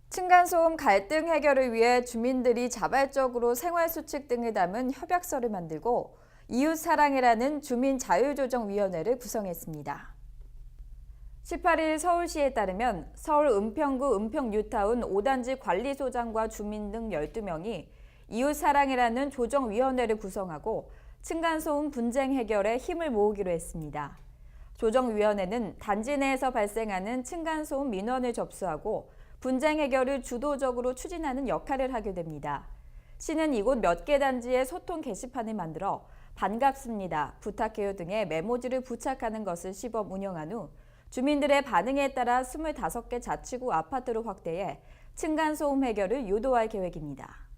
층간소음 갈등 해결을 위해 주민들이 자발적으로 생활수칙 등을 담은 협약서를 만들고 이웃사랑이라는 주민자율조정위원회를 구성했습니다. 18일 서울시에 따르면 서울 은평구 은평뉴타운 5단지 관리소장과 주민 등 12명이 이웃사랑이라는 조정위원회를 구성하고 층간소음 분쟁 해결에 힘을 모으기로 했습니다. 조정위원회는 단지 내에서 발생하는 층간소음 민원을 접수하고 분쟁 해결을 주도적으로 추진하는 역할을 하게 됩니다. 시는 이곳 몇 개 단지에 소통 게시판을 만들어 반갑습니다, 부탁해요 등의 메모지를 부착하는 것을 시범 운영한 후 주민들의 반응에 따라 25개 자치구 아파트로 확대해 층간소음 해결을 유도할 계획입니다.